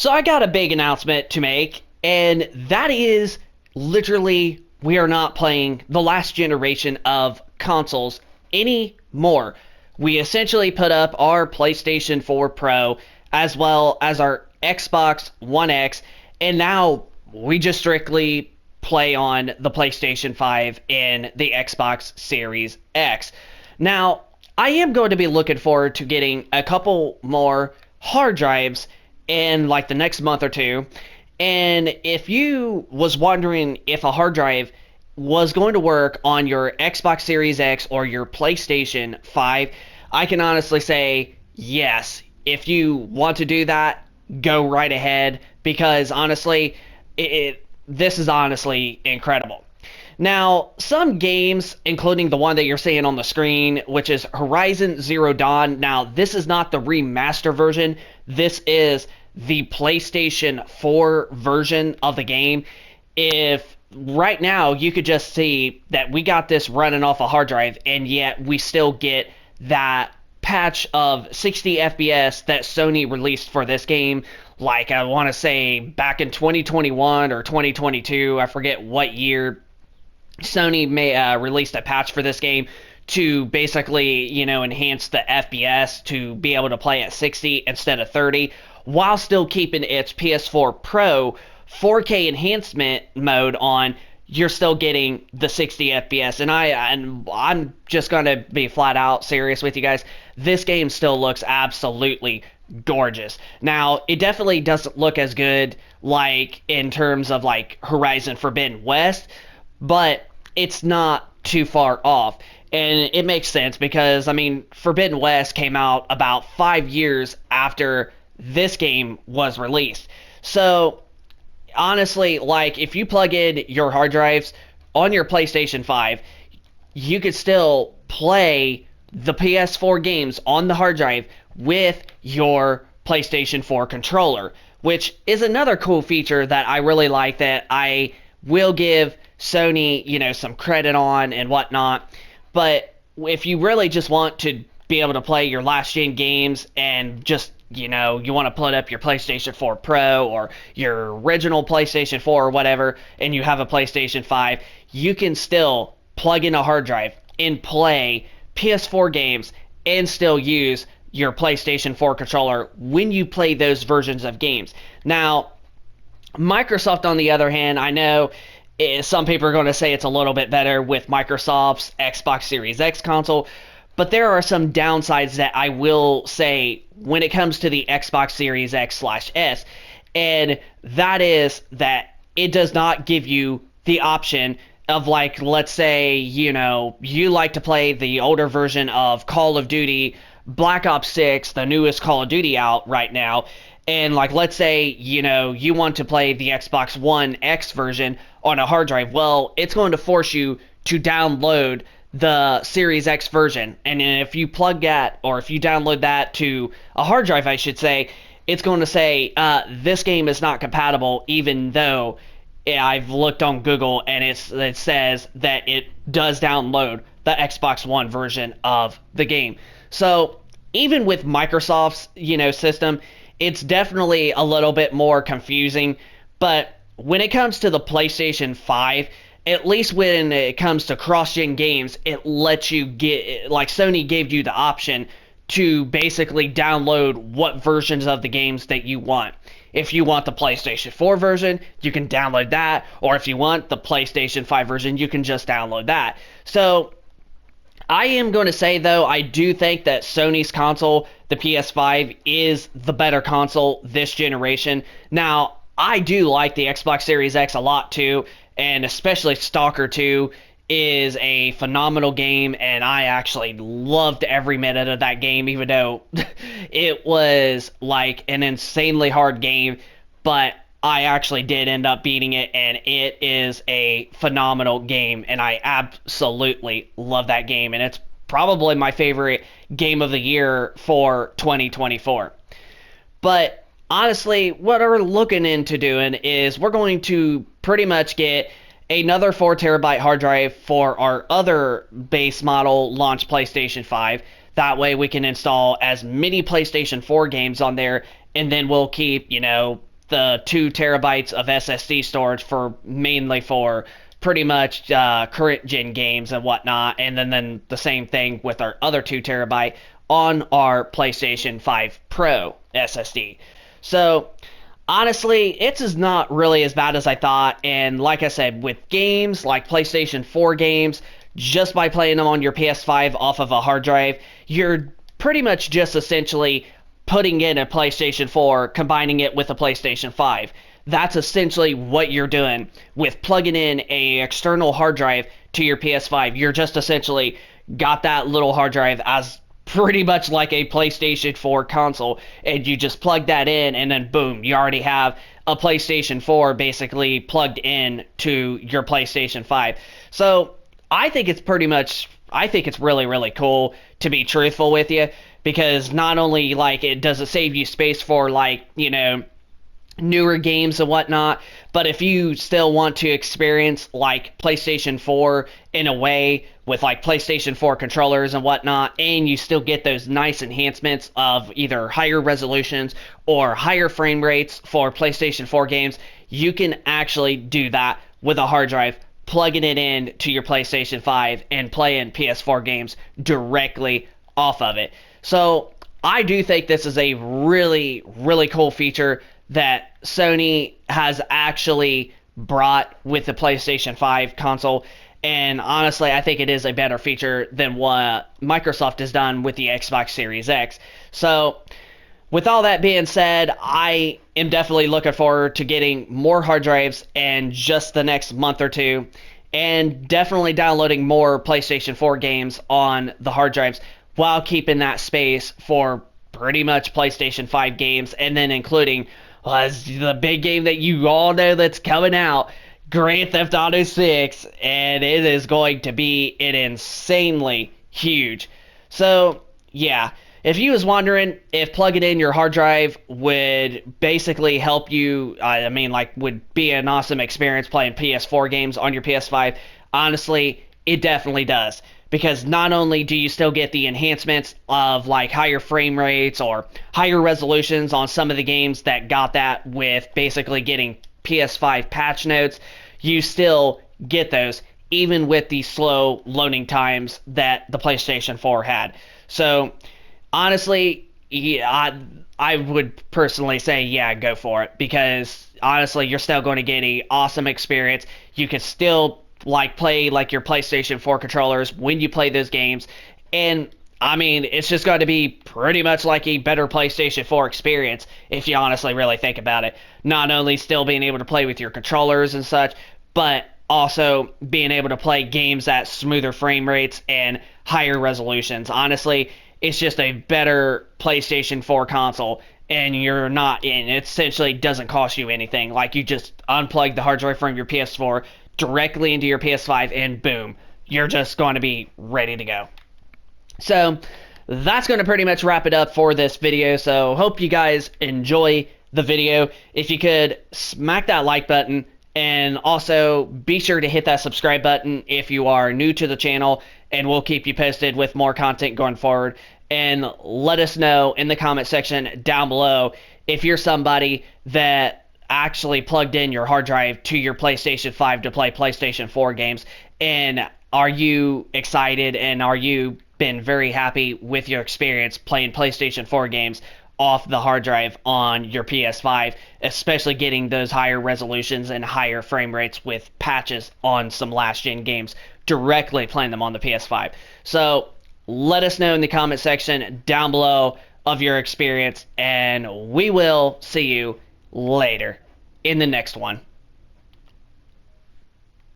So I got a big announcement to make, and that is literally we are not playing the last generation of consoles anymore. We essentially put up our PlayStation 4 Pro as well as our Xbox One X, and now we just strictly play on the PlayStation 5 and the Xbox Series X. Now, I am going to be looking forward to getting a couple more hard drives in like the next month or two. And if you was wondering if a hard drive was going to work on your Xbox Series X or your PlayStation 5, I can honestly say yes. If you want to do that, go right ahead because honestly, this is honestly incredible. Now, some games, including the one that you're seeing on the screen, which is Horizon Zero Dawn. Now, this is not the remaster version. This is the PlayStation 4 version of the game. If right now you could just see that we got this running off a hard drive, and yet we still get that patch of 60 FPS that Sony released for this game, like I want to say back in 2021 or 2022, I forget what year. Sony released a patch for this game to basically, enhance the FPS to be able to play at 60 instead of 30, while still keeping its PS4 Pro 4K enhancement mode on. You're still getting the 60 FPS, and I'm just gonna be flat out serious with you guys. This game still looks absolutely gorgeous. Now, it definitely doesn't look as good like in terms of like Horizon Forbidden West, but it's not too far off. And it makes sense because, I mean, Forbidden West came out about 5 years after this game was released. So, honestly, like, if you plug in your hard drives on your PlayStation 5, you could still play the PS4 games on the hard drive with your PlayStation 4 controller, which is another cool feature that I really like that I will give Sony, some credit on and whatnot. But if you really just want to be able to play your last gen games and just, you want to put up your PlayStation 4 Pro or your original PlayStation 4 or whatever, and you have a PlayStation 5, you can still plug in a hard drive and play PS4 games and still use your PlayStation 4 controller when you play those versions of games. Now, Microsoft, on the other hand, I know some people are going to say it's a little bit better with Microsoft's Xbox Series X console, but there are some downsides that I will say when it comes to the Xbox Series X/S, and that is that it does not give you the option of, like, let's say, you like to play the older version of Call of Duty, Black Ops 6, the newest Call of Duty out right now, and, like, let's say, you want to play the Xbox One X version on a hard drive. Well, it's going to force you to download the Series X version. And if you plug that, or if you download that to a hard drive, I should say, it's going to say, this game is not compatible, even though I've looked on Google and it says that it does download the Xbox One version of the game. So even with Microsoft's, system, it's definitely a little bit more confusing. But when it comes to the PlayStation 5, at least when it comes to cross-gen games, it lets you get, like, Sony gave you the option to basically download what versions of the games that you want. If you want the PlayStation 4 version, you can download that, or if you want the PlayStation 5 version, you can just download that. So I am going to say, though, I do think that Sony's console, the PS5, is the better console this generation. Now, I do like the Xbox Series X a lot, too, and especially Stalker 2 is a phenomenal game, and I actually loved every minute of that game, even though it was, like, an insanely hard game, but I actually did end up beating it, and it is a phenomenal game, and I absolutely love that game, and it's probably my favorite game of the year for 2024. But honestly, what we're looking into doing is we're going to pretty much get another 4 terabyte hard drive for our other base model launch PlayStation 5. That way we can install as many PlayStation 4 games on there, and then we'll keep, the 2 terabytes of SSD storage for mainly for pretty much current gen games and whatnot, and then the same thing with our other 2 terabyte on our PlayStation 5 Pro SSD. So honestly, it's is not really as bad as I thought. And like I said, with games like PlayStation 4 games, just by playing them on your PS5 off of a hard drive, you're pretty much just essentially putting in a PlayStation 4, combining it with a PlayStation 5. That's essentially what you're doing with plugging in a external hard drive to your PS5. You're just essentially got that little hard drive as pretty much like a PlayStation 4 console, and you just plug that in, and then boom, you already have a PlayStation 4 basically plugged in to your PlayStation 5. So I think it's really, really cool, to be truthful with you, because not only like it does it save you space for like, newer games and whatnot, but if you still want to experience like PlayStation 4 in a way with like PlayStation 4 controllers and whatnot, and you still get those nice enhancements of either higher resolutions or higher frame rates for PlayStation 4 games, you can actually do that with a hard drive, plugging it in to your PlayStation 5 and playing PS4 games directly off of it. So I do think this is a really, really cool feature that Sony has actually brought with the PlayStation 5 console. And honestly, I think it is a better feature than what Microsoft has done with the Xbox Series X. So with all that being said, I am definitely looking forward to getting more hard drives in just the next month or two, and definitely downloading more PlayStation 4 games on the hard drives while keeping that space for pretty much PlayStation 5 games, and then including the big game that you all know that's coming out, Grand Theft Auto 6, and it is going to be an insanely huge. So, yeah, if you was wondering if plugging in your hard drive would basically help you, would be an awesome experience playing PS4 games on your PS5, honestly, it definitely does. Because not only do you still get the enhancements of like higher frame rates or higher resolutions on some of the games that got that with basically getting PS5 patch notes, you still get those even with the slow loading times that the PlayStation 4 had. So honestly, yeah, I would personally say, yeah, go for it, because honestly, you're still going to get an awesome experience. You can still like play like your PlayStation 4 controllers when you play those games, and I mean, it's just going to be pretty much like a better PlayStation 4 experience if you honestly really think about it. Not only still being able to play with your controllers and such, but also being able to play games at smoother frame rates and higher resolutions. Honestly, it's just a better PlayStation 4 console, and it essentially doesn't cost you anything. Like, you just unplug the hard drive from your PS4 directly into your PS5, and boom, you're just going to be ready to go. So that's going to pretty much wrap it up for this video. So hope you guys enjoy the video. If you could smack that like button, and also be sure to hit that subscribe button if you are new to the channel, and we'll keep you posted with more content going forward. And let us know in the comment section down below if you're somebody that actually plugged in your hard drive to your PlayStation 5 to play PlayStation 4 games, and are you excited, and are you been very happy with your experience playing PlayStation 4 games off the hard drive on your PS5, especially getting those higher resolutions and higher frame rates with patches on some last gen games, directly playing them on the PS5. So let us know in the comment section down below of your experience, and we will see you later in the next one.